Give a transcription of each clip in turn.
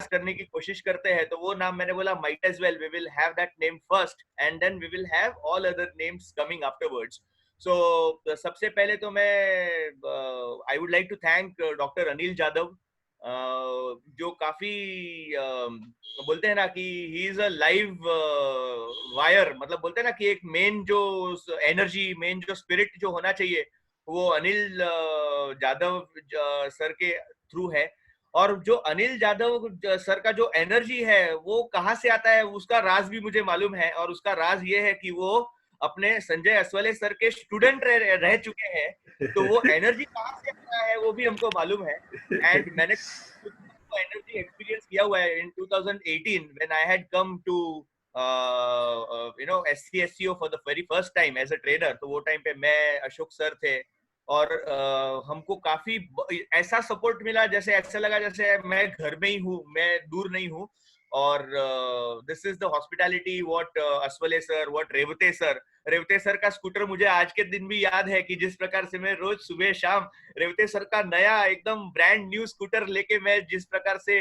करने की कोशिश करते हैं, तो वो नाम मैंने बोला might as well we will have that name first and then we will have all other names coming afterwards. So सबसे पहले तो मैं I would like to thank Dr. Anil Jadhav, जो काफी बोलते हैं ना कि he is a live wire, मतलब बोलते हैं ना कि एक मेन जो एनर्जी, मेन जो स्पिरिट जो होना चाहिए वो अनिल जादव सर के थ्रू है। और जो अनिल जादव सर का जो एनर्जी है वो कहाँ से आता है उसका राज भी मुझे मालूम है, और उसका राज ये है कि वो अपने संजय असवले सर के स्टूडेंट रह चुके हैं, तो वो एनर्जी कहाँ से आता है वो भी हमको मालूम है। एंड मैंने एनर्जी एक्सपीरियंस किया हुआ है इन 2018 when I had come to SCSCO for the very first time as a trainer। तो वो टाइम पे मैं, अशोक सर थे, और हमको काफी ऐसा सपोर्ट मिला, जैसे ऐसा लगा जैसे मैं घर में ही हूँ, मैं दूर नहीं हूँ। और this is the hospitality what Aswale sir, what Rewate sir का स्कूटर मुझे आज के दिन भी याद है कि जिस प्रकार से मैं रोज सुबह शाम रेवते सर का नया एकदम ब्रांड न्यू स्कूटर लेके मैं जिस प्रकार से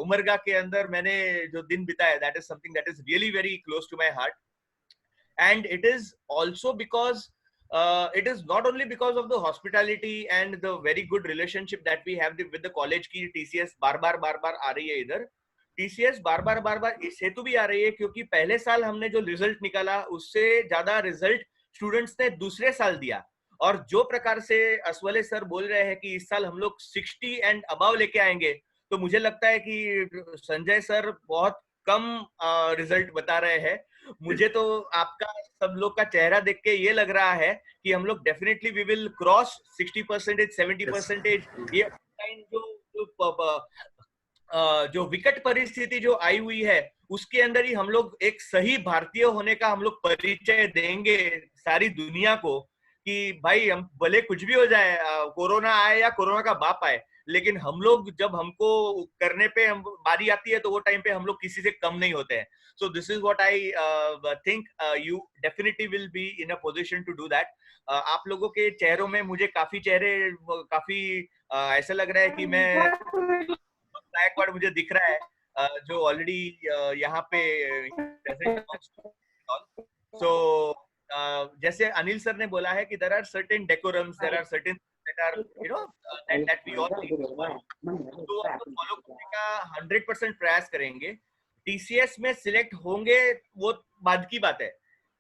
उमरगा के अंदर मैंने जो दिन बिताया, that is something that is really very close to my heart. And it is also because it is not only because of the hospitality and the very good relationship that we have with the college की TCS बार बार आ रही है इधर। TCS बार बार इस हेतु भी आ रही है क्योंकि पहले साल हमने जो रिजल्ट निकाला उससे ज्यादा रिजल्ट स्टूडेंट्स ने दूसरे साल दिया। और जो प्रकार से असवले सर बोल रहे हैं कि इस साल हम लोग 60 एंड अबव लेके आएंगे, तो मुझे लगता है कि संजय सर बहुत कम रिजल्ट बता रहे हैं। मुझे तो आपका सब लोग का चेहरा देख के ये लग रहा है कि हम लोग डेफिनेटली वी विल क्रॉस 60%, 70%। ये जो विकट परिस्थिति जो आई हुई है उसके अंदर ही हम लोग एक सही भारतीय होने का हम लोग परिचय देंगे सारी दुनिया को कि भाई हम भले कुछ भी हो जाए, कोरोना आए या कोरोना का बाप आए, लेकिन हम लोग जब हमको करने पे हम बारी आती है तो वो टाइम पे हम लोग किसी से कम नहीं होते हैं। So this is what I think you definitely will be in a position to do that। आप लोगों के चेहरों में मुझे काफी ऐसा लग रहा है कि मैं गायकवाड़ मुझे दिख रहा है, जो ऑलरेडी यहाँ पे प्रेजेंट। सो जैसे अनिल सर ने बोला है कि there are certain decorums, there are certain that are that we all need to follow, तो हम लोग फॉलो करने का 100% प्रयास करेंगे। टीसीएस में सिलेक्ट होंगे वो बाद की बात है,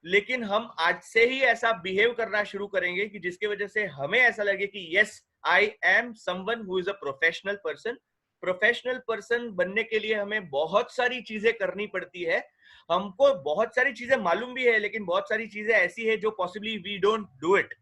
लेकिन हम आज से ही ऐसा बिहेव करना शुरू करेंगे कि जिसकी वजह से हमें ऐसा लगे कि yes I am someone who is a professional person. Professional person बनने के लिए हमें बहुत सारी चीजें करनी पड़ती है, हमको बहुत सारी चीजें मालूम भी है, लेकिन बहुत सारी चीजें ऐसी है जो possibly we don't do it.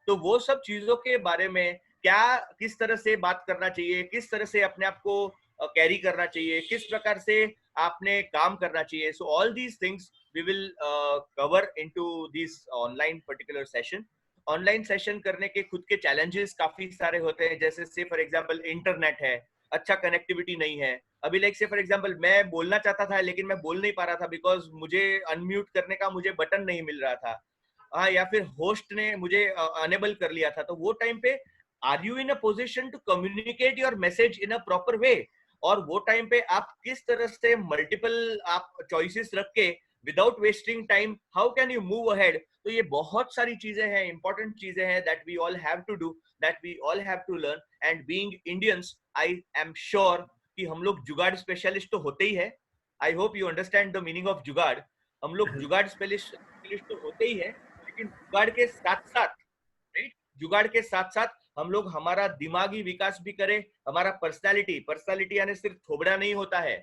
तो वो सब चीजों के बारे में क्या, किस तरह से बात करना चाहिए, किस तरह से अपने आप को कैरी करना चाहिए, किस प्रकार से आपने काम करना चाहिए, so all these things we will cover into this online particular session. Online session करने के खुद के चैलेंजेस काफी सारे होते हैं, जैसे से फॉर एग्जांपल इंटरनेट है, अच्छा कनेक्टिविटी नहीं है। अभी लाइक से फॉर एग्जांपल मैं बोलना चाहता था लेकिन मैं बोल नहीं पा रहा था बिकॉज मुझे अनम्यूट करने का मुझे बटन नहीं मिल रहा था, हाँ, या फिर होस्ट ने मुझे अनेबल कर लिया था। तो वो टाइम पे are you in a position to communicate your message in a proper way, और वो टाइम पे आप किस तरह से मल्टीपल आप चॉइसेस रख के without wasting time how can you move ahead. तो ये बहुत सारी चीजें हैं, इंपॉर्टेंट चीजें हैं that we all have to do, that we all have to learn. And being Indians I am sure कि हम लोग जुगाड़ स्पेशलिस्ट तो होते ही है। I hope you understand the meaning of jugaad. हम लोग जुगाड़ स्पेशलिस्ट तो होते ही है, लेकिन जुगाड़ के साथ साथ, राइट, जुगाड़ के साथ साथ हम लोग हमारा दिमागी विकास भी करें, हमारा पर्सनालिटी यानी सिर्फ थोबड़ा नहीं होता है।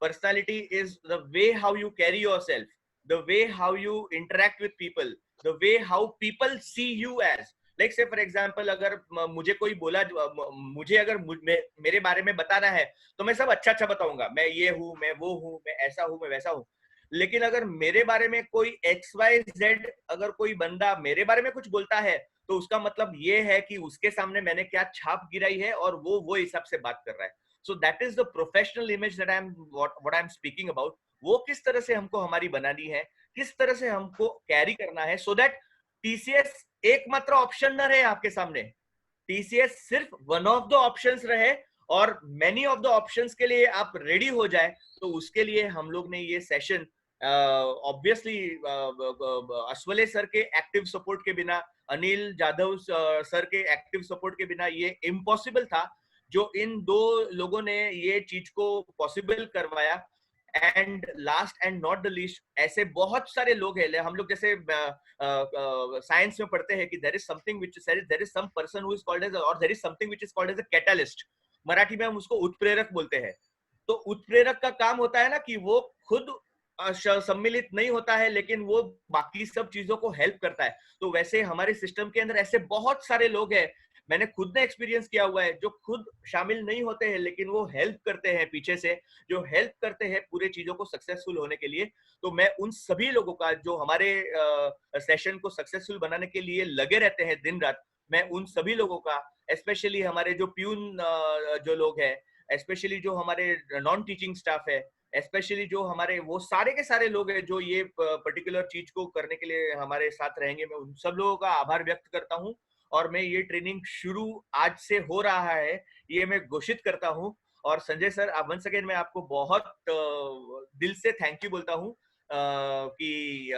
Personality is the way how you carry yourself, the way how you interact with people, the way how people see you as. Like say for example अगर मुझे कोई बोला, मुझे अगर मेरे बारे में बताना है तो मैं सब अच्छा बताऊंगा, मैं ये हूँ, मैं वो हूँ, मैं ऐसा हूँ, मैं वैसा हूँ। लेकिन अगर मेरे बारे में कोई XYZ अगर कोई बंदा मेरे बारे में कुछ बोलता है तो उसका मतलब ये है कि उसके सामने मैंने क्या छाप गिराई है और वो हिसाब से बात कर रहा है। So that is the professional image that I am what I am speaking about. वो किस तरह से हमको हमारी बनानी है, किस तरह से हमको कैरी करना है, सो दैट टीसीएस एकमात्र ऑप्शन न रहे आपके सामने, टीसीएस सिर्फ वन ऑफ द ऑप्शंस रहे और many of the options के लिए आप ready हो जाए, तो उसके लिए हम लोग ने ये session ऑब्वियसली असवले सर के एक्टिव सपोर्ट के बिना, अनिल जाधव सर के एक्टिव सपोर्ट के बिना ये इम्पॉसिबल था। जो इन दो लोगों ने ये चीज को पॉसिबल करवाया। And last and not the least, ऐसे बहुत सारे लोग हैं, हम लोग जैसे साइंस में पढ़ते हैं कि there is something which there is some person who is called as, और there is something which is called as a catalyst. Marathi में हम उसको उत्प्रेरक बोलते हैं। तो उत्प्रेरक का काम होता है ना कि वो खुद सम्मिलित नहीं होता है, लेकिन वो बाकी सब चीजों को हेल्प करता है। तो वैसे हमारे सिस्टम के अंदर ऐसे बहुत सारे लोग हैं, मैंने खुद ने एक्सपीरियंस किया हुआ है, जो खुद शामिल नहीं होते हैं लेकिन वो हेल्प करते हैं पीछे से, जो हेल्प करते हैं पूरे चीजों को सक्सेसफुल होने के लिए। तो मैं उन सभी लोगों का जो हमारे सेशन को सक्सेसफुल बनाने के लिए लगे रहते हैं दिन रात, मैं उन सभी लोगों का, स्पेशली हमारे जो प्यून जो लोग हैं, स्पेशली जो हमारे नॉन टीचिंग स्टाफ है, स्पेशली जो हमारे वो सारे के सारे लोग हैं जो ये पर्टिकुलर चीज को करने के लिए हमारे साथ रहेंगे, मैं उन सब लोगों का आभार व्यक्त करता हूँ। और मैं ये ट्रेनिंग शुरू आज से हो रहा है ये मैं घोषित करता हूँ। और संजय सर, आप वंस अगेन मैं आपको बहुत दिल से थैंक यू बोलता हूँ कि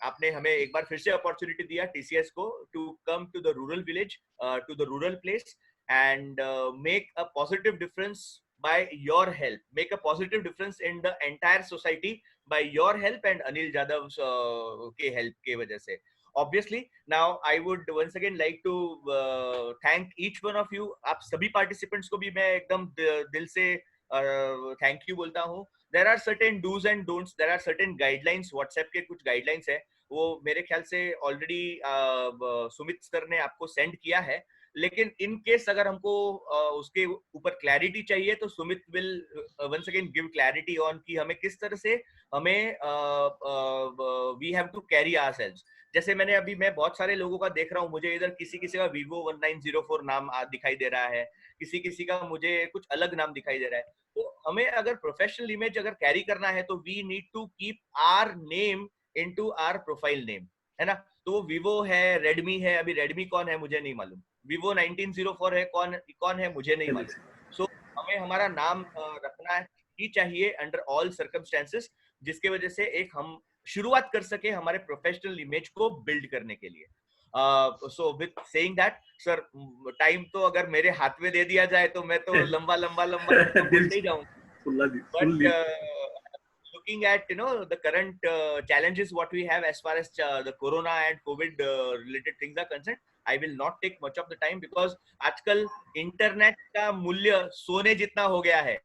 आपने हमें एक बार फिर से अपॉर्चुनिटी दिया टीसीएस को to come to the rural village, to the rural place and make a positive difference by your help, make a positive difference in the entire society by your help and Anil Jadhav's के help के वजह से। Obviously, now I would once again like to thank each one of you। आप सभी participants को भी मैं एकदम दिल से thank you बोलता हूँ। There are certain do's and don'ts, there are certain guidelines, WhatsApp के कुछ guidelines है, वो मेरे ख्याल से already सुमित सर ने आपको send किया है। लेकिन इन केस अगर हमको उसके ऊपर क्लैरिटी चाहिए तो Sumit will once again give clarity on कि हमें किस तरह से हमें we have to carry ourselves. जैसे मैं बहुत सारे लोगों का देख रहा हूँ, मुझे इधर किसी किसी का Vivo 1904 नाम दिखाई दे रहा है, किसी किसी का मुझे कुछ अलग नाम दिखाई दे रहा है। तो हमें अगर प्रोफेशनल इमेज अगर कैरी करना है तो we need to keep our name into our profile name, है ना। तो वो Vivo है, रेडमी है, अभी रेडमी कौन है मुझे नहीं मालूम, Vivo 1904 है, कौन है मुझे नहीं मालूम। सो हमें हमारा नाम रखना ही चाहिए अंडर ऑल सर्कमस्टेंसेस, जिसके वजह से एक हम शुरुआत कर सके हमारे प्रोफेशनल इमेज को बिल्ड करने के लिए। So with saying that sir, time तो अगर मेरे हाथ में दे दिया जाए तो मैं तो लंबा लंबा लंबा बोलते ही जाऊंगा। But looking at the current challenges what we have as far as the corona and covid related things are concerned, I will not take much of the time because आजकल इंटरनेट का मूल्य सोने जितना हो गया है।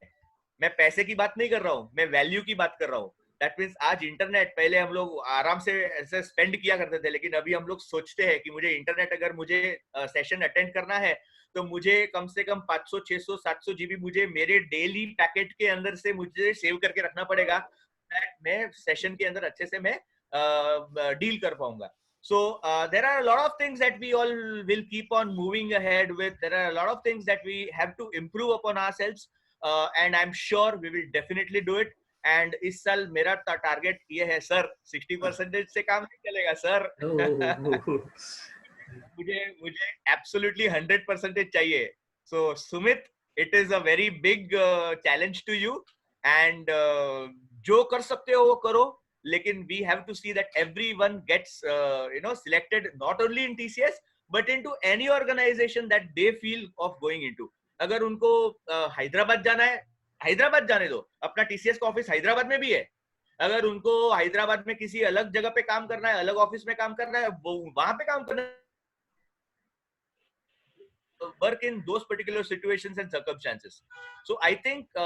मैं पैसे की बात नहीं कर रहा हूँ, मैं वैल्यू की बात कर रहा हूँ। दैट मीन्स आज इंटरनेट, पहले हम लोग आराम से ऐसे स्पेंड किया करते थे, लेकिन अभी हम लोग सोचते हैं कि मुझे इंटरनेट अगर मुझे सेशन अटेंड करना है तो मुझे कम से कम 500 600 700 जीबी मुझे मेरे डेली पैकेट के अंदर से मुझे सेव करके रखना पड़ेगा, मैं सेशन के अंदर अच्छे से मैं डील कर पाऊंगा। So there are a lot of things that we all will keep on moving ahead with. There are a lot of things that we have to improve upon ourselves, and I'm sure we will definitely do it. And इस साल मेरा target ये है sir, 60% से काम नहीं चलेगा sir. मुझे एब्सोल्युटली 100% चाहिए। So Sumit, it is a very big challenge to you, and जो कर सकते हो वो करो, लेकिन we have to see that everyone gets selected not only in TCS but into any organization that they feel of going into। अगर उनको हैदराबाद जाना है, हैदराबाद जाने दो, अपना TCS का ऑफिस हैदराबाद में भी है। अगर उनको हैदराबाद में किसी अलग जगह पे काम करना है, अलग ऑफिस में काम करना है, वो वहां पे काम करना है, work in those particular situations and circumstances। So I think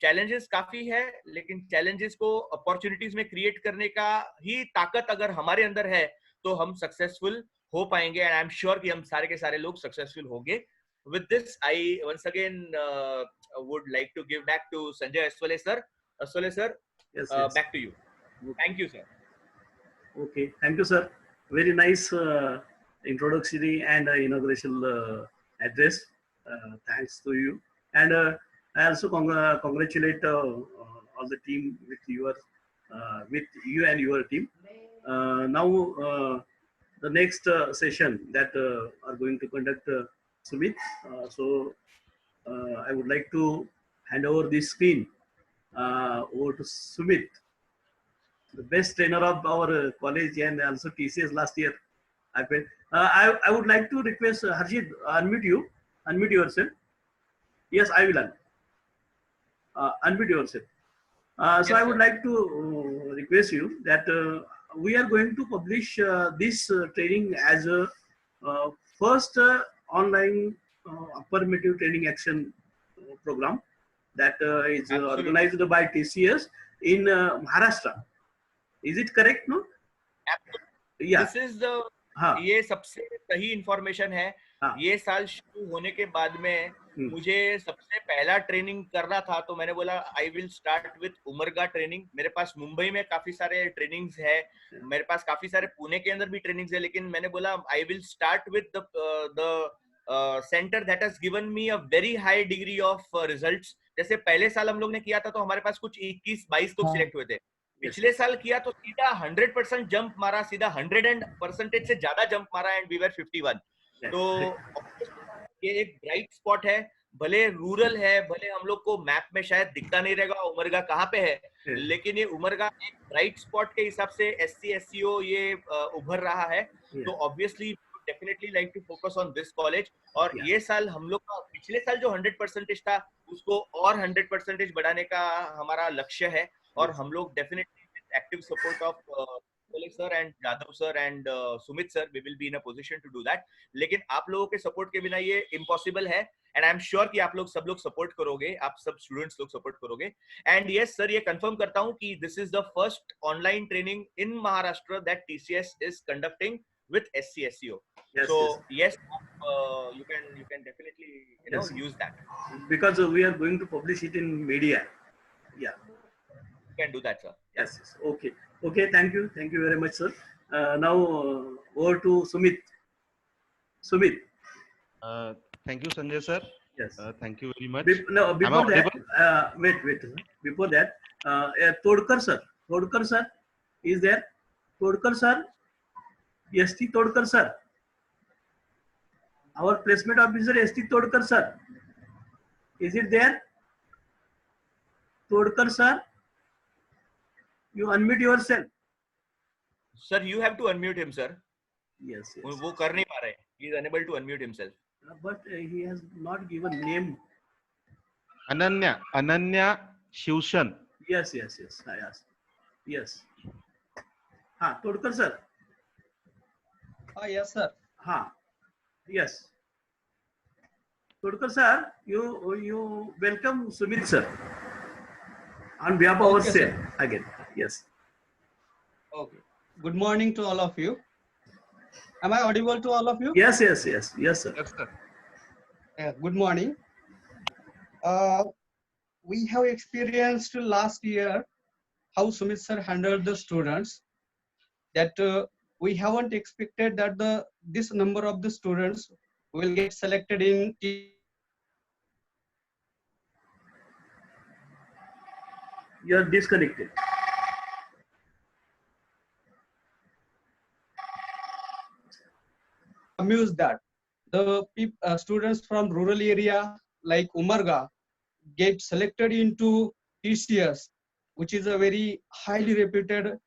challenges काफी है, लेकिन challenges को opportunities में create करने का ही ताकत अगर हमारे अंदर है तो हम successful हो पाएंगे, and I'm sure कि हम सारे के सारे लोग successful होंगे। With this, I once again would like to give back to Sanjay Aswale sir. Aswale sir, yes. Back to you. Thank you, sir. Okay, thank you, sir. Very nice introductory and inaugural address. Thanks to you, and I also congratulate all the team with you and your team. Now the next session that are going to conduct Sumit. So I would like to hand over the screen over to Sumit, the best trainer of our college and also TCS last year. I would like to request Harshit, unmute yourself. Yes, I will unmute yourself. So Yes, I would sir. like to request you that we are going to publish this training as a first online affirmative training action program that is Absolutely. organized by TCS in Maharashtra. Is it correct? No? Yeah. This is the हाँ. ये सबसे सही information है। हाँ. ये साल शुरू होने के बाद में हम्म, मुझे सबसे पहला ट्रेनिंग करना था, तो मैंने बोला I will start with Umarga training. मेरे पास मुंबई में काफी सारे ट्रेनिंग्स है, मेरे पास काफी सारे पुणे के अंदर भी ट्रेनिंग्स है, लेकिन मैंने बोला I will start with the centre that has given me a very high degree of results. जैसे पहले साल हम लोग ने किया था तो हमारे पास कुछ 21-22 लोग सिलेक्ट हुए थे। yes. पिछले साल किया तो सीधा 100% जंप मारा, सीधा 100% से ज्यादा जंप मारा एंड वी वर 51। Yes. तो ये एक ब्राइट स्पॉट है, भले रूरल है, भले हम लोग को मैप में शायद दिखता नहीं रहेगा उमरगा कहाँ पे है, Yes. लेकिन ये उमरगा एक ब्राइट स्पॉट के हिसाब से SC SCO ये उभर रहा है। Yeah. तो obviously definitely like to focus on this college. और Yeah. ये साल हम लोग का पिछले साल जो 100% था उसको और 100% बढ़ाने का हमारा लक्ष्य है। और Yes. हम लोग definitely active support of Malik sir and Jadhav sir and Sumit sir, we will be in a position to do that। लेकिन आप लोगों के सपोर्ट के बिना ये इम्पॉसिबल है, एंड आई एम श्योर कि आप लोग सब लोग सपोर्ट करोगे, आप सब स्टूडेंट्स लोग सपोर्ट करोगे। एंड यस सर, ये कंफर्म करता हूँ कि this is the first online training in Maharashtra that TCS is conducting with SC SCO। Yes, so yes. yes, you can definitely Yes. use that, Because we are going to publish it in media. Yeah. you can do that sir। Yes. Yes. Okay. Okay. Thank you very much, sir. Now over to Sumit. Sumit. Uh, Thank you, Sanjay sir. Yes. Thank you very much. No, Am I before that, audible? wait. Sir. Before that, Todkar sir. Todkar sir is there. Todkar sir. ST Todkar sir. Our placement officer ST Todkar sir. Is it there? Todkar sir. You unmute yourself. sir you have to unmute him sir। Yes. Yes. वो कर नहीं पा रहे, he is unable to unmute himself। But he has not given name. Ananya Shivshan. Yes. I asked. Yes. हाँ, Todkar sir. Yes, sir. हाँ. Yes. Todkar sir, you welcome Sumit sir on behalf of Okay, ourselves again. Yes. Okay. Good morning to all of you. Am I audible to all of you? Yes, sir. Yes, sir. Good morning. We have experienced last year how Sumit sir handled the students. That we haven't expected that this number of the students will get selected in You are disconnected. amused that the students from rural area like Umarga get selected into TCS, which is a very highly reputed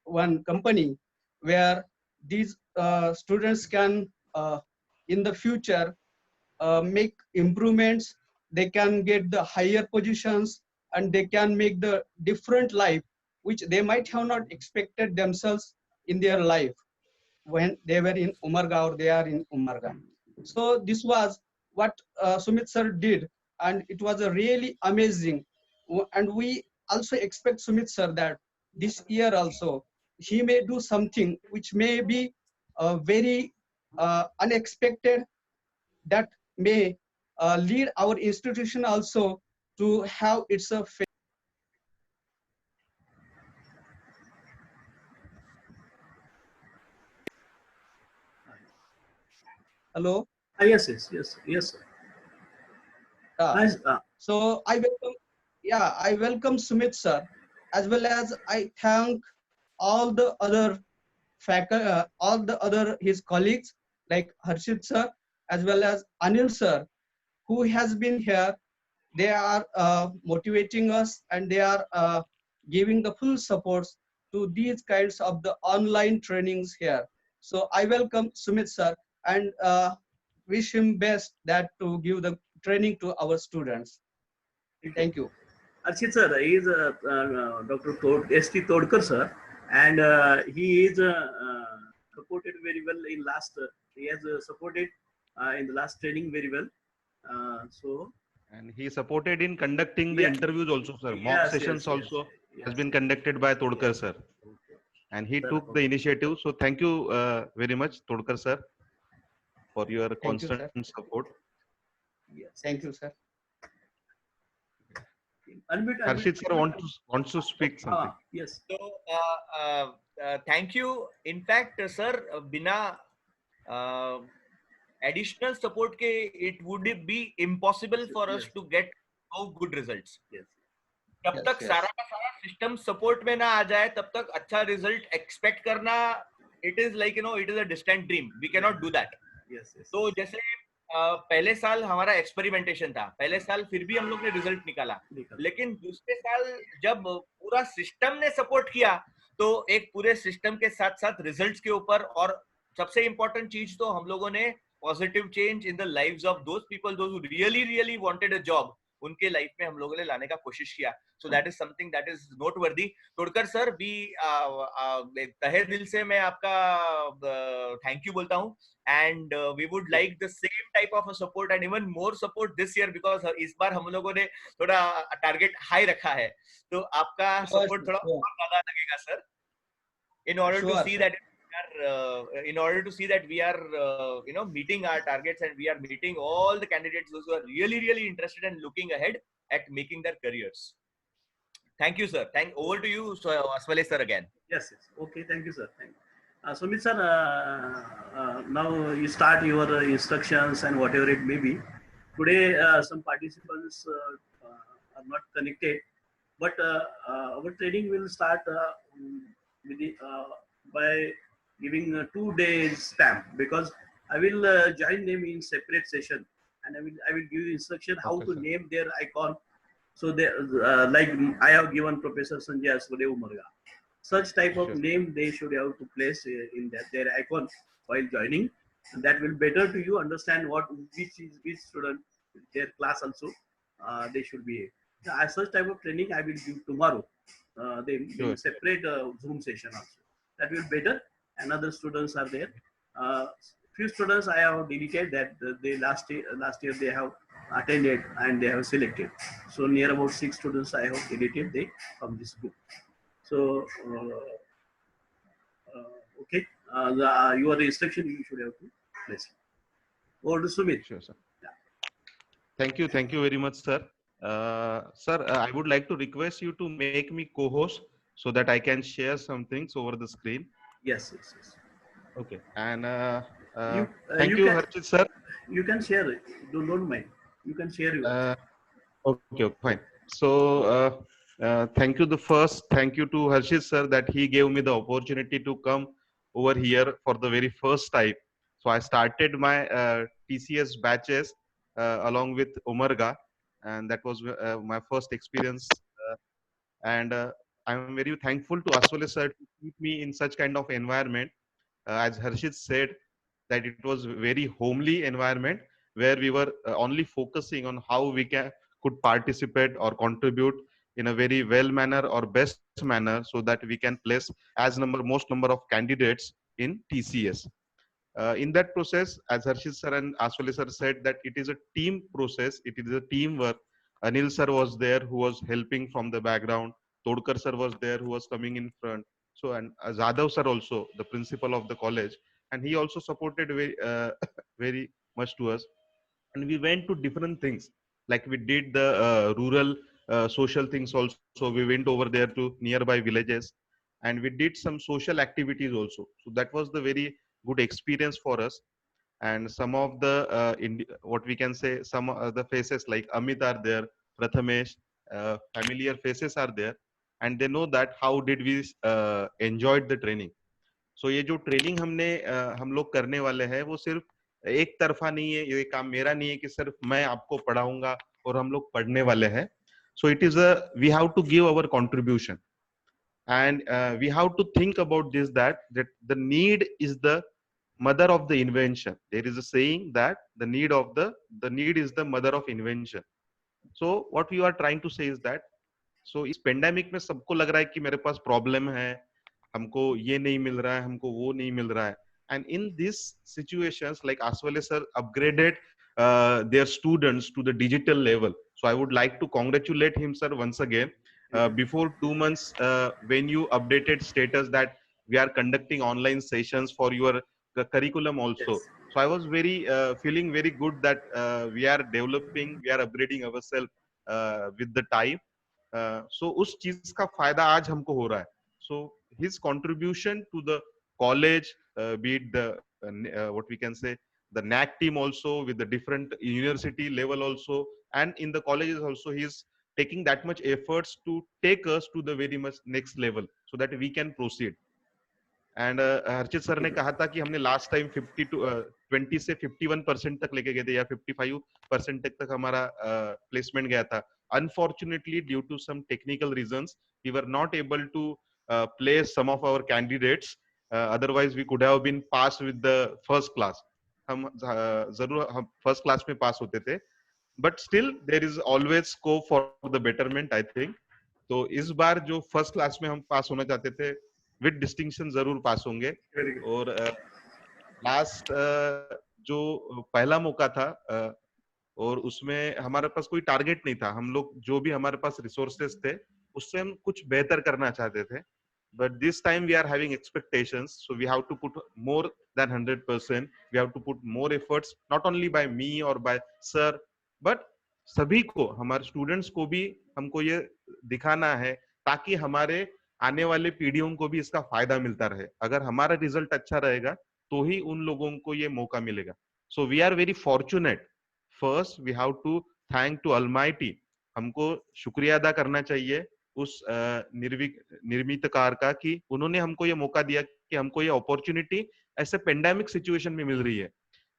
one company where these students can in the future make improvements. They can get the higher positions and they can make the different life which they might have not expected themselves in their life when they were in Umarga or they are in Umarga. So this was what Sumit sir did, and it was a really amazing. And we also expect Sumit sir that this year also he may do something which may be very unexpected, that may lead our institution also to have its a hello. Yes, sir. Nice. So I welcome Sumit sir, as well as I thank all the other his colleagues like Harshit sir, as well as Anil sir, who has been here, they are motivating us, and they are giving the full support to these kinds of the online trainings here. So I welcome Sumit sir and wish him best that to give the training to our students. Thank you. Arshit sir, he is Dr. S.T. Todkar sir, and he is supported very well in last. He has supported in the last training very well. So And he supported in conducting the Yeah. interviews also, sir. Mock yes, sessions yes, also yes, has yes. been conducted by Todkar sir. And he Sir, took the okay. initiative. So thank you very much, Todkar sir, for your Thank you, constant sir. support. Yes. Thank you, sir. Unmute, Harshit sir wants to speak something. Yes. So, thank you. In fact, sir, बिना additional support के, it would be impossible for us Yes. to get so good results. Yes. जब Yes, तक yes. सारा का सारा system support में ना आ जाए, तब तक अच्छा रिजल्ट एक्सपेक्ट करना, it is like, you know, it is a distant dream. We cannot do that. Yes. Yes. तो जैसे पहले साल हमारा एक्सपेरिमेंटेशन था, पहले साल फिर भी हम लोग ने रिजल्ट निकाला, लेकिन दूसरे साल जब पूरा सिस्टम ने सपोर्ट किया, तो एक पूरे सिस्टम के साथ साथ रिजल्ट्स के ऊपर, और सबसे इंपॉर्टेंट चीज तो हम लोगों ने positive change in the lives of those people those who really wanted a job, उनके लाइफ में हम लोगों ने लाने का कोशिश किया. So that is something that is note वर्दी. तोड़कर सर भी तहे दिल से मैं आपका थैंक यू बोलता हूँ, and we would like the same type of a support and even more support this year, because इस बार हम लोगों ने थोड़ा टारगेट हाई रखा है, तो आपका सपोर्ट थोड़ा और ज्यादा लगेगा sir, in order to see that in order to see that we are you know, meeting our targets, and we are meeting all the candidates those who are really interested and looking ahead at making their careers. Thank you, sir. Over to you, Aswale sir, again. Yes. Okay. Thank you, sir. Thank you. Sumit sir, now you start your instructions and whatever it may be. Today, some participants are not connected, but our training will start with the, by giving 2 days stamp, because I will join them in separate session, and I will give instruction how Okay, to sir. name their icon. So they like I have given Professor Sanjay Aswade Umarga. Such type of Sure. name they should have to place in their icon while joining, and that will better to you understand which student, their class also they should be. As such type of training I will give tomorrow. They Sure. separate Zoom session also. That will better. And other students are there. Few students I have deleted that they last year they have attended and they have selected. So near about 6 students I have deleted from this group. So okay, your instruction you should have to place. Over to Sumit. Sure, sir. Thank you very much, sir. Sir, I would like to request you to make me co-host so that I can share some things over the screen. Yes. Okay. And Thank you, Harshit sir. You can share it. Don't mind. You can share your. Okay, fine. So thank you to Harshit sir that he gave me the opportunity to come over here for the very first time. So I started my TCS batches along with Umarga, and that was my first experience. And I'm very thankful to Aswale sir to keep me in such kind of environment. As Harshit said, that it was very homely environment where we were only focusing on how we could participate or contribute in a very well manner or best manner, so that we can place as most number of candidates in TCS. In that process, as Harshit sir and Aswale sir said, that it is a team process, it is a teamwork. Anil sir was there who was helping from the background. Todkar sir was there who was coming in front. So, and Zadav sir also, the principal of the college, and he also supported very much to us. And we went to different things, like we did the rural social things also. We went over there to nearby villages, and we did some social activities also. So that was the very good experience for us. And some of the what we can say, some of the faces like Amit are there, Prathamesh, familiar faces are there, and they know that how did we enjoyed the training. So ये जो training हम लोग करने वाले हैं, वो सिर्फ एक तरफा नहीं है, ये काम मेरा नहीं है कि सिर्फ मैं आपको पढ़ाऊंगा और हम लोग पढ़ने वाले हैं. So it is we have to give our contribution, and we have to think about this, that the need is the mother of the invention. There is a saying that the need is the mother of invention. So what we are trying to say is that, so इस pandemic में सबको लग रहा है कि मेरे पास problem है, हमको ये नहीं मिल रहा है, हमको वो नहीं मिल रहा है. And in these situations, like Aswale sir upgraded their students to the digital level. So I would like to congratulate him, sir, once again. Before 2 months, when you updated status that we are conducting online sessions for your curriculum also. Yes. So I was very feeling very good that we are developing, we are upgrading ourselves with the time. So उस चीज का फायदा आज हमको हो रहा है. So his contribution to the college, be it the what we can say the NAC team also, with the different university level also, and in the colleges also, he is taking that much efforts to take us to the very much next level so that we can proceed. And Harshit sir ने कहा था कि हमने last time 20 से 51% तक लेके गए थे, या 55% तक हमारा प्लेसमेंट गया था. Unfortunately, due to some technical reasons, we were not able to place some of our candidates. Otherwise, we could have been passed with the first class. हम जरूर हम फर्स्ट क्लास में पास होते थे, but still there is always scope for the betterment, I think. तो इस बार जो first class में हम पास होना चाहते थे, विद डिस्टिंक्शन जरूर पास होंगे. और लास्ट जो पहला मौका था, और उसमें हमारे पास कोई टारगेट नहीं था. हम लोग जो भी हमारे पास रिसोर्सेस थे उससे हम कुछ बेहतर करना चाहते थे. But this time we are having expectations, so we have to put more than 100%. We have to put more efforts, not only by me or by sir, but सभी को, हमारे स्टूडेंट्स को भी हमको ये दिखाना है ताकि हमारे आने वाले पीढ़ियों को भी इसका फायदा मिलता रहे. अगर हमारा रिजल्ट अच्छा रहेगा तो ही उन लोगों को ये मौका मिलेगा. So we are very fortunate. First we have to thank to almighty. हमको शुक्रिया अदा करना चाहिए उस निर्मितकार का कि उन्होंने हमको ये मौका दिया कि हमको ये अपॉर्चुनिटी ऐसे पेंडेमिक सिचुएशन में मिल रही है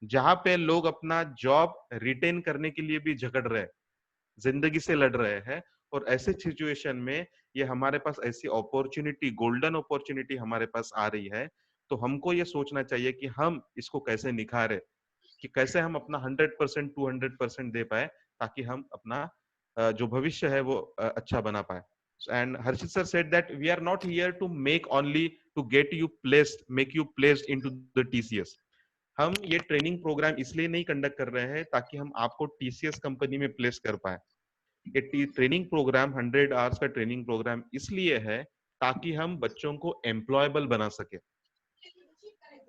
जहां पे लोग अपना जॉब रिटेन करने के लिए भी झगड़ रहे हैं, जिंदगी से लड़ रहे हैं. और ऐसे सिचुएशन में ये हमारे पास ऐसी अपॉर्चुनिटी, गोल्डन अपॉर्चुनिटी हमारे पास आ रही है, तो हमको ये सोचना चाहिए कि हम इसको कैसे निखारे, कि कैसे हम अपना 100% 200% दे पाए ताकि हम अपना जो भविष्य है वो अच्छा बना पाए. And Harshit sir said that we are not here to make only to get you placed, make you placed into the TCS. हम ये ट्रेनिंग प्रोग्राम इसलिए नहीं कंडक्ट कर रहे हैं ताकि हम आपको TCS कंपनी में प्लेस कर पाए. ये ट्रेनिंग प्रोग्राम 100 आवर्स का ट्रेनिंग प्रोग्राम इसलिए है ताकि हम बच्चों को एम्प्लॉयबल बना सके.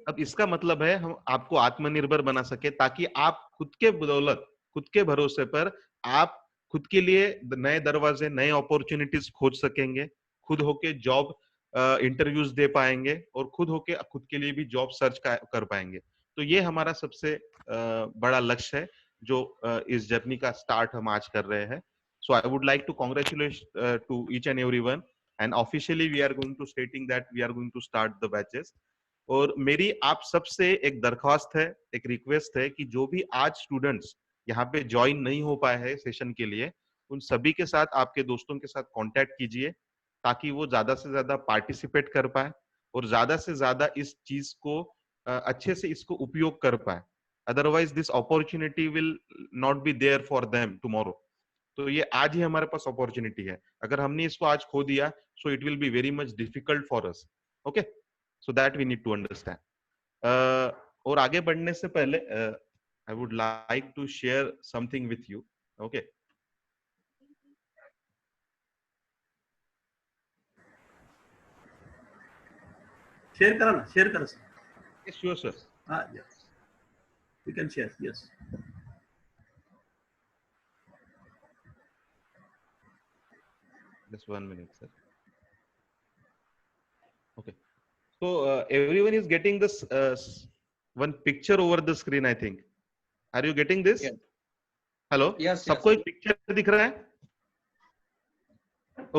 अब इसका मतलब है हम आपको आत्मनिर्भर बना सके ताकि आप खुद के बदौलत, खुद के भरोसे पर आप खुद के लिए नए दरवाजे, नए अपॉर्चुनिटीज खोज सकेंगे, खुद होके जॉब इंटरव्यूज दे पाएंगे और खुद होके खुद के लिए भी जॉब सर्च कर पाएंगे. तो ये हमारा सबसे बड़ा लक्ष्य है जो इस जर्नी का स्टार्ट हम आज कर रहे हैं. So I would like to congratulate to each and everyone, and officially we are going to stating that we are going to start the batches. और मेरी आप सबसे एक दरख्वास्त है, एक रिक्वेस्ट है कि जो भी आज स्टूडेंट्स यहाँ पे ज्वाइन नहीं हो पाए हैं सेशन के लिए, उन सभी के साथ, आपके दोस्तों के साथ कांटेक्ट कीजिए ताकि वो ज्यादा से ज्यादा पार्टिसिपेट कर पाए और ज्यादा से ज्यादा इस चीज को अच्छे से इसको उपयोग कर पाए. Otherwise this opportunity will not be there for them tomorrow. तो ये आज ही हमारे पास अपॉर्चुनिटी है. अगर हमने इसको आज खो दिया, so it will be very much difficult for us. Okay, so that we need to understand. और आगे बढ़ने से पहले I would like to share something with you. Okay. Share करा ना, share करा sir. Yes, sure, sir. Yes. You can share. Yes. Just 1 minute, sir. Okay. So everyone is getting this one picture over the screen, I think. Are you getting this? Yes. Hello? Yes. सबको एक picture दिख रहा है?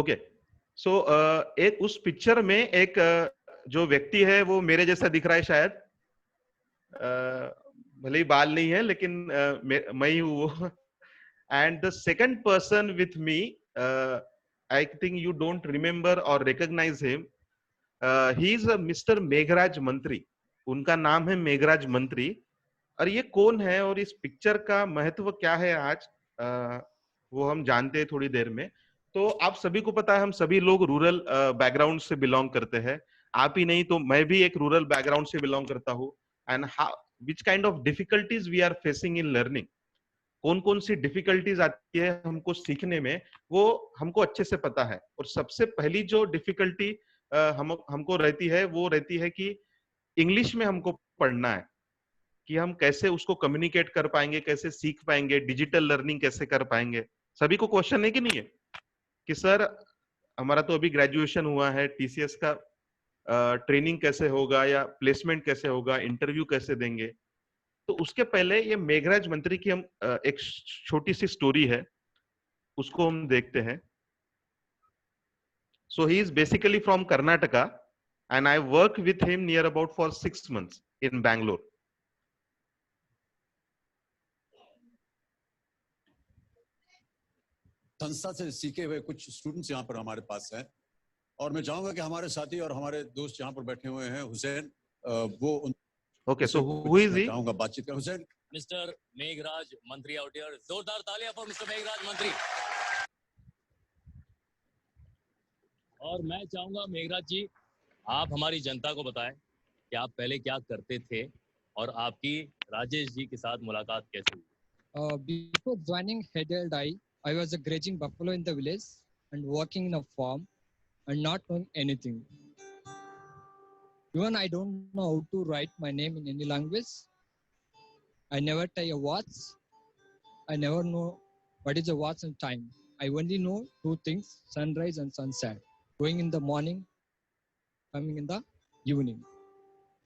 Okay. सो एक उस picture में एक जो व्यक्ति है वो मेरे जैसा दिख रहा है शायद. भले ही बाल नहीं है लेकिन मैं ही हूँ वो. And the second person with me, I think you don't remember or recognize him. He is a Mr. Meghraj मंत्री. उनका नाम है मेघराज मंत्री. और ये कौन है और इस पिक्चर का महत्व क्या है आज, वो हम जानते हैं थोड़ी देर में. तो आप सभी को पता है हम सभी लोग रूरल बैकग्राउंड से बिलोंग करते हैं. आप ही नहीं तो मैं भी एक रूरल बैकग्राउंड से बिलोंग करता हूँ. And which kind of difficulties we are facing in learning, कौन कौन सी डिफिकल्टीज आती है हमको सीखने में, वो हमको अच्छे से पता है. और सबसे पहली जो डिफिकल्टी हमको रहती है वो रहती है कि इंग्लिश में हमको पढ़ना है, कि हम कैसे उसको कम्युनिकेट कर पाएंगे, कैसे सीख पाएंगे, डिजिटल लर्निंग कैसे कर पाएंगे. सभी को क्वेश्चन है कि नहीं है कि सर हमारा तो अभी ग्रेजुएशन हुआ है, टीसीएस का ट्रेनिंग कैसे होगा या प्लेसमेंट कैसे होगा, इंटरव्यू कैसे देंगे. तो उसके पहले ये मेघराज मंत्री की हम एक छोटी सी स्टोरी है, उसको हम देखते हैं. So he is basically from Karnataka and I work with him near about for 6 months in Bangalore. संस्था से सीखे हुए कुछ स्टूडेंट्स यहाँ पर हमारे पास हैं और मैं चाहूंगा कि हमारे साथी और हमारे दोस्त यहाँ पर बैठे हुए हैं, हुसैन, वो okay, so who is he? चाहूंगा बातचीत कर. हुसैन, मिस्टर मेघराज मंत्री आउट हियर. जोरदार तालियां फॉर मिस्टर मेघराज मंत्री. और मैं चाहूंगा मेघराज जी आप हमारी जनता को बताएं कि आप पहले क्या करते थे और आपकी राजेश जी के साथ मुलाकात कैसे हुई. Before joining Hedel, I was a grazing buffalo in the village and working in a farm and not knowing anything. Even I don't know how to write my name in any language. I never tie a watch. I never know what is a watch and time. I only know two things, sunrise and sunset. Going in the morning, coming in the evening.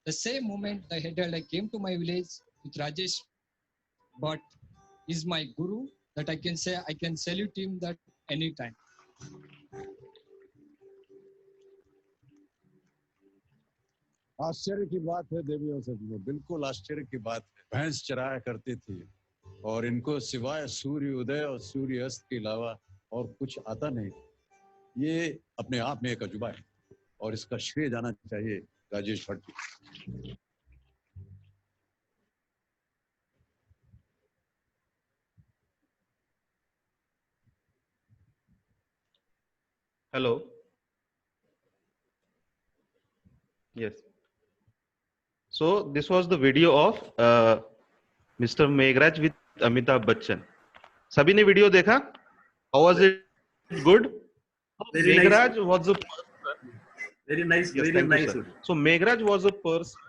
The same moment I came to my village with Rajesh, but he's my guru that I can say I can salute him that anytime. आश्चर्य की बात है देवियों से, बिल्कुल आश्चर्य की बात है. भैंस चराया करती थी और इनको सिवाय सूर्य उदय और सूर्य अस्त के अलावा और कुछ आता नहीं. ये अपने आप में एक अजूबा है और इसका श्रेय जाना चाहिए Rajesh Bhatt ji. Hello. Yes. So this was the video of Mr. Meghraj with Amitabh Bachchan. सभी ने वीडियो देखा? How was it? Good. Very Meghraj nice. was a Very nice. yes, Very thank nice. you, sir. So Meghraj was a person.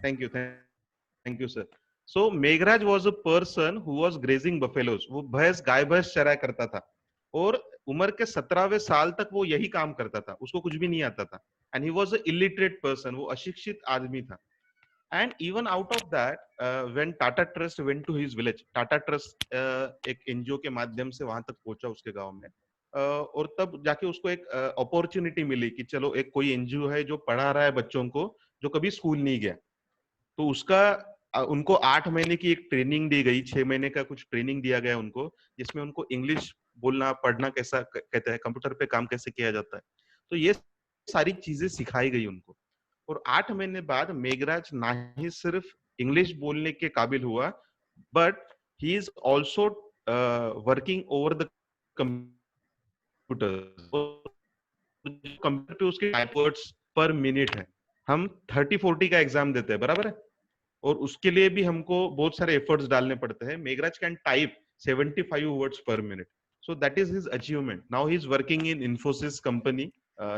Thank you, thank you, sir. So Meghraj was a person who was grazing buffaloes. वो गाय भैंस चराया करता था और उम्र के 17वें साल तक वो यही काम करता था, उसको कुछ भी नहीं आता था. And he was a illiterate person, वो अशिक्षित आदमी था. And even out of that when Tata Trust went to his village, Tata Trust एक एनजीओ के माध्यम से वहां तक पहुंचा उसके गांव में, और तब जाके उसको एक अपॉर्चुनिटी मिली कि चलो एक कोई एनजीओ है जो पढ़ा रहा है बच्चों को जो कभी स्कूल नहीं गया. तो उसका उनको 8 महीने की एक ट्रेनिंग दी गई, 6 महीने का कुछ ट्रेनिंग दिया गया उनको, जिसमें उनको इंग्लिश बोलना पढ़ना कैसा कहते हैं, कंप्यूटर पे काम कैसे किया जाता है, तो ये सारी चीजें सिखाई गई उनको. और 8 महीने बाद मेघराज ना ही सिर्फ इंग्लिश बोलने के काबिल हुआ, but he is also working over the computer. Computer पे उसके टाइप वर्ड्स पर मिनट है. हम 30-40 का एग्जाम देते हैं, बराबर है, और उसके लिए भी हमको बहुत सारे एफर्ट्स डालने पड़ते हैं. मेघराज कैन टाइप 75 वर्ड्स पर minute. So that is his achievement. Now he is working in Infosys company.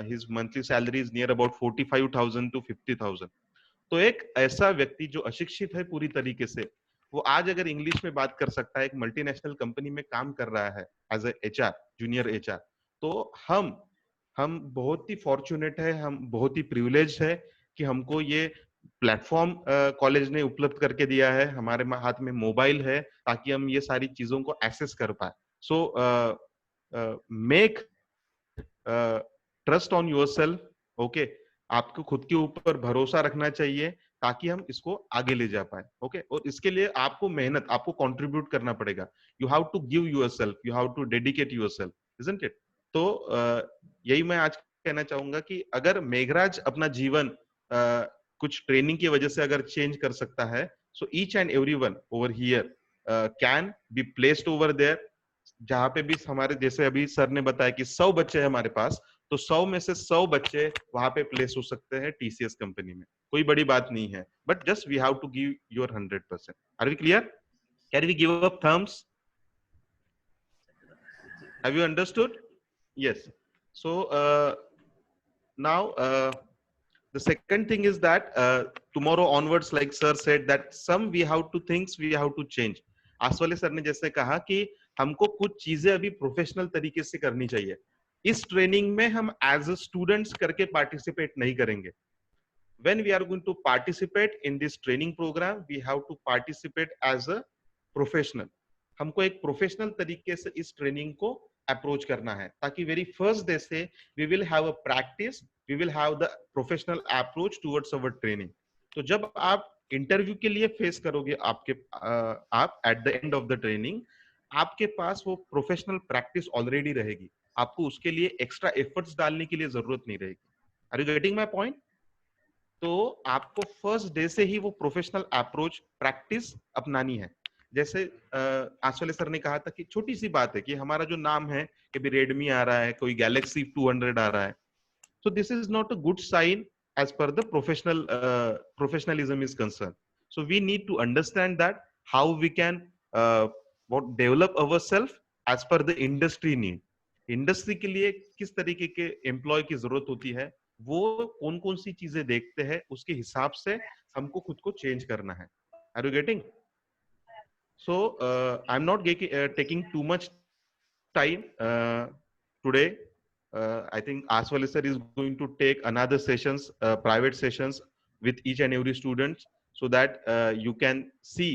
His monthly salary is near about 45,000 to 50,000. तो एक ऐसा व्यक्ति जो अशिक्षित है पूरी तरीके से, वो आज अगर इंग्लिश में बात कर सकता है, एक मल्टीनेशनल कंपनी में काम कर रहा है as a HR, junior HR, तो हम बहुत ही फॉर्चुनेट है, हम बहुत ही प्रिविलेज है कि हमको ये प्लेटफॉर्म कॉलेज ने उपलब्ध करके दिया है. हमारे हाथ में मोबाइल है ताकि हम ये सारी चीजों को एक्सेस कर पाए. So make trust on yourself. Okay, आपको खुद के ऊपर भरोसा रखना चाहिए ताकि हम इसको आगे ले जा पाए. ओके, और इसके लिए आपको मेहनत, आपको कंट्रीब्यूट करना पड़ेगा. You have to give yourself, you have to dedicate yourself, isn't it? तो यही मैं आज कहना चाहूंगा कि अगर मेघराज अपना जीवन कुछ ट्रेनिंग की वजह से अगर चेंज कर सकता है, so each and everyone over here can be placed over there. जहां पे भी हमारे, जैसे अभी सर ने बताया कि 100 बच्चे हैं हमारे पास, तो 100 में से 100 बच्चे वहां पे प्लेस हो सकते हैं टीसीएस कंपनी में. कोई बड़ी बात नहीं है, but just we have to give your 100%. Are we clear? Can we give up thumbs? Have you understood? Yes. So now the second thing is that tomorrow onwards, like sir said, that some we have to things we have to change. Aswale sir ने जैसे कहा कि हमको कुछ चीजें अभी professional तरीके से करनी चाहिए. इस ट्रेनिंग में हम एज अ स्टूडेंट्स करके पार्टिसिपेट नहीं करेंगे. When we are going to participate in this training program, we have to participate as a professional. हमको एक प्रोफेशनल तरीके से इस ट्रेनिंग को अप्रोच करना है, ताकि वेरी फर्स्ट डे से we will have a practice, we will have the professional approach towards our training. तो जब आप इंटरव्यू के लिए फेस करोगे आप at the end of the training, आपके पास वो प्रोफेशनल प्रैक्टिस ऑलरेडी रहेगी. आपको उसके लिए एक्स्ट्रा एफर्ट्स डालने की लिए जरूरत नहीं रहेगी. Are you getting my point? तो आपको फर्स्ट डे से ही वो प्रोफेशनल अप्रोच प्रैक्टिस अपनानी है. जैसे आसवाले सर ने कहा था कि छोटी सी बात है कि हमारा जो नाम है कि भी रेडमी आ रहा है, कोई गैलेक्सी 200 आ रहा है. So this is not a good sign as per the professionalism is concerned. So we need to understand that how we can develop ourselves as per the industry need. Industry के लिए किस तरीके के employ की जरूरत होती है, वो कौन कौन सी चीजें देखते हैं, उसके हिसाब से हमको खुद को चेंज करना है. Are you getting? So I'm not taking too much time today. I think Aswali sir is going to take another sessions, private sessions with each and every student, so that you can see.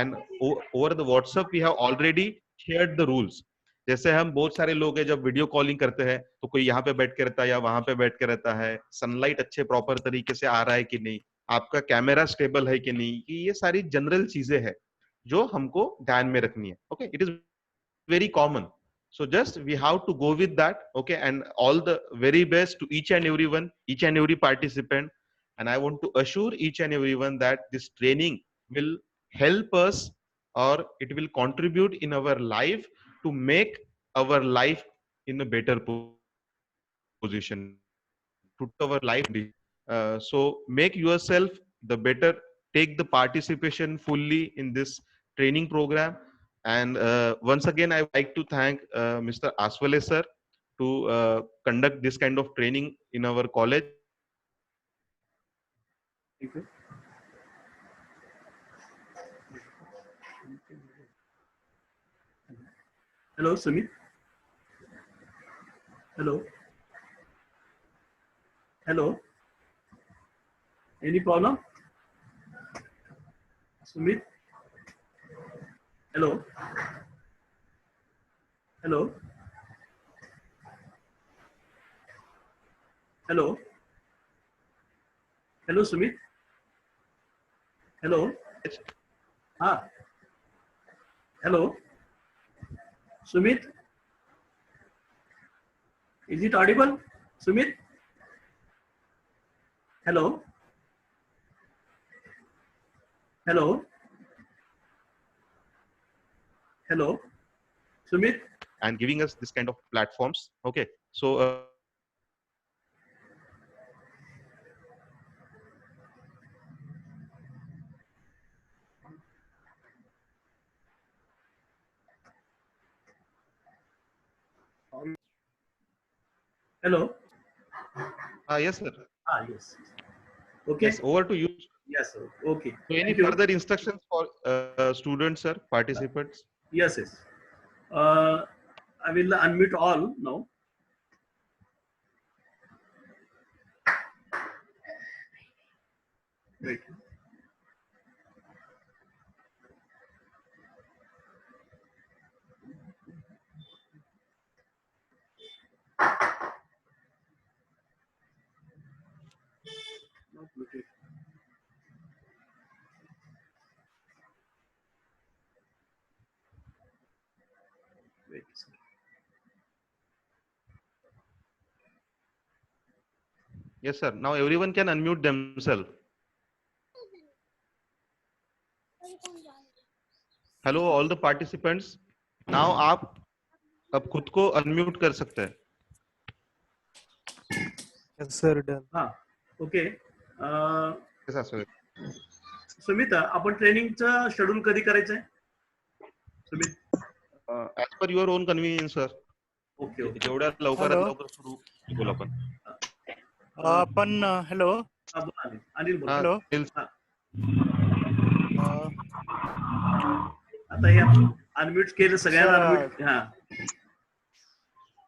And over the WhatsApp we have already shared the rules. जैसे हम बहुत सारे लोग हैं, जब video calling करते हैं तो कोई यहाँ पे बैठ के रहता है या वहां पे बैठ के रहता है, सनलाइट अच्छे प्रॉपर तरीके से आ रहा है कि नहीं, आपका कैमरा स्टेबल है कि नहीं, कि ये सारी जनरल चीजें हैं जो हमको ध्यान में रखनी है. Okay, it is very common. So just we have to go with that. Okay, and all the very best to each and everyone, each and every participant. And I want to assure each and everyone that this training will help us, or it will contribute in our life to make our life in a better position, to our life. So make yourself the better, take the participation fully in this training program. And once again, I would like to thank Mr. Aswale sir to conduct this kind of training in our college. Thank you. Hello, Sumit. Hello. Hello. Any problem? Sumit. Hello. Hello. Hello. Hello, Sumit. Hello. Ah. Hello. Sumit. Is it audible? Sumit. Hello. Hello. Hello. Sumit. And giving us this kind of platforms. Okay, so Hello. yes sir. Yes. Okay. Yes, over to you. Yes, sir. Okay. So any Thank you. further instructions for students, sir, participants? Yes, yes. I will unmute all now. Wait. Not Bluetooth. Yes, sir. Now everyone can unmute themselves. Hello, all the participants. Now आप अब खुद को unmute कर सकते हैं. Yes, sir, done. हा okay. Yes, sir. Sumit, आपण ट्रेनिंगचं schedule कधी करायचंय? Sumit. As per your own convenience, sir. Okay okay. जेवढ्या लवकरात Hello. लवकर सुरू बोलू आपण. आपण हॅलो हा, बोला अनिल. अनिल बोला. हॅलो. Nils, आता हे आपण अनम्यूट केलं सगळ्यांना Sir, अनम्यूट. हा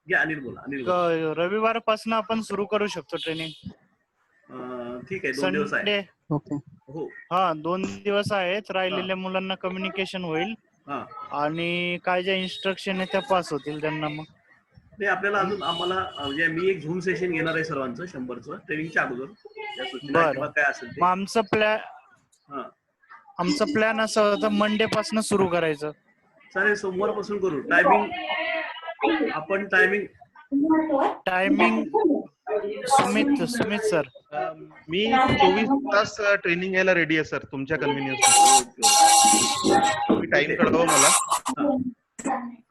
घ्या अनिल बोला. अनिल बोला. रविवारपासून आपण सुरू करू शकतो ट्रेनिंग. ठीक आहे, 2 दिवस आहे. संडे. हो. हा 2 दिवस आहेत. राहिलेल्या मुलांना कम्युनिकेशन होईल हा आणि काय ज्या इन्स्ट्रक्शन आहे त्या पास होतील त्यांना. मग ते आपल्याला अजून आम्हाला म्हणजे मी एक झूम सेशन घेणार आहे सर्वांचं 100चं ट्रेनिंगच्या अगोदर. या सूचना किंवा काय असेल ते. मग आमचं प्लॅन असं होतं मंडे पासून सुरू करायचं. चालेल, सोमवारपासून करू. टायमिंग आपण टायमिंग सुमित सर. मी 24 तास ट्रेनिंग घ्यायला रेडी आहे सर, तुमच्या कन्व्हिनियन्स. तुम्ही टाइम कळवा मला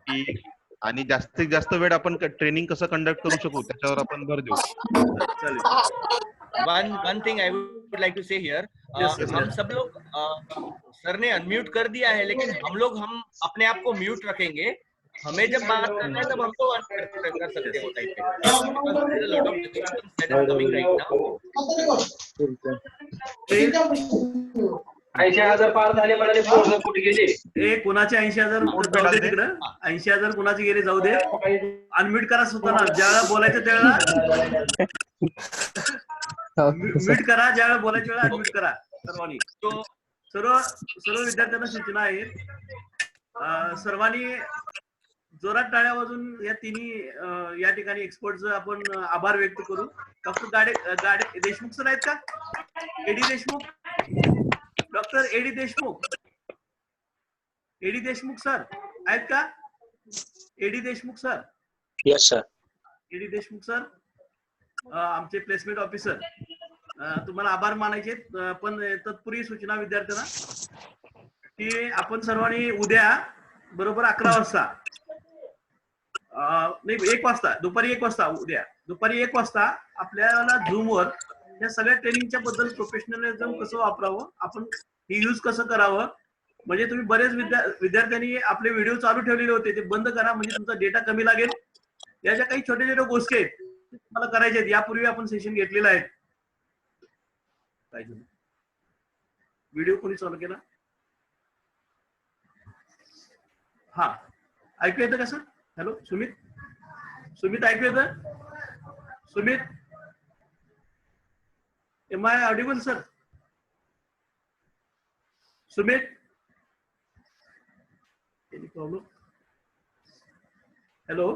की आणि जास्तीत जास्त वेळ आपण ट्रेनिंग कसं कंडक्ट करू शकू त्याच्यावर आपण भर देऊ. चालेल. one thing I would like to say here, Yes, sir. हम सब लोग सर ने अनम्यूट कर दिया है, लेकिन हम अपने आप को म्यूट रखेंगे. हमें जब बात करना है तब हम लोग अनम्यूट कर सकते हो टाइप पे. lot of distractions that are coming right now. 80,000 पार झाले म्हणाले. पोरं कुठे गेले? ए कुणाचे 80,000 जाऊ दे तिकडं. 80,000 कुणाचे गेले जाऊ दे. अनम्यूट करा स्वतःला. ज्यावेळेला बोलायचं त्यावेळेला म्यूट करा. ज्यावेळेला बोलायच्या वेळेला अनम्यूट करा सर्वांनी. सर्व विद्यार्थ्यांना सूचना आहेत. सर्वांनी जोरात टाळ्या वाजून या तिन्ही या ठिकाणी एक्सपर्टचं आपण आभार व्यक्त करू. डॉक्टर गाडे देशमुख सर आहेत का? AD Deshmukh, doctor AD Deshmukh, AD Deshmukh sir आहेत का? AD Deshmukh sir. Yes sir. AD Deshmukh sir आमचे प्लेसमेंट ऑफिसर. तुम्हाला आभार मानायचे. पण तत्पूर्वी सूचना विद्यार्थ्यांना की आपण सर्वांनी उद्या बरोबर 11 वाजता नाही 1 वाजता, दुपारी 1 वाजता, उद्या दुपारी 1 वाजता आपल्याला झूमवर या सगळ्या ट्रेनिंगच्या बद्दल प्रोफेशनलिझम कसं वापरावं, आपण हे यूज कसं करावं. म्हणजे तुम्ही बरेच विद्यार्थ्यांनी आपले व्हिडिओ चालू ठेवलेले होते, ते बंद करा म्हणजे तुमचा डेटा कमी लागेल. या ज्या काही छोट्या छोट्या गोष्टी आहेत तुम्हाला करायच्या आहेत. यापूर्वी आपण सेशन घेतलेलं आहे. व्हिडिओ कोणी चालू केला? हा ऐकू येतं का सर? हॅलो सुमित, सुमित ऐकू येतं? Sumit, am I audible sir? Sumit, any problem? Hello.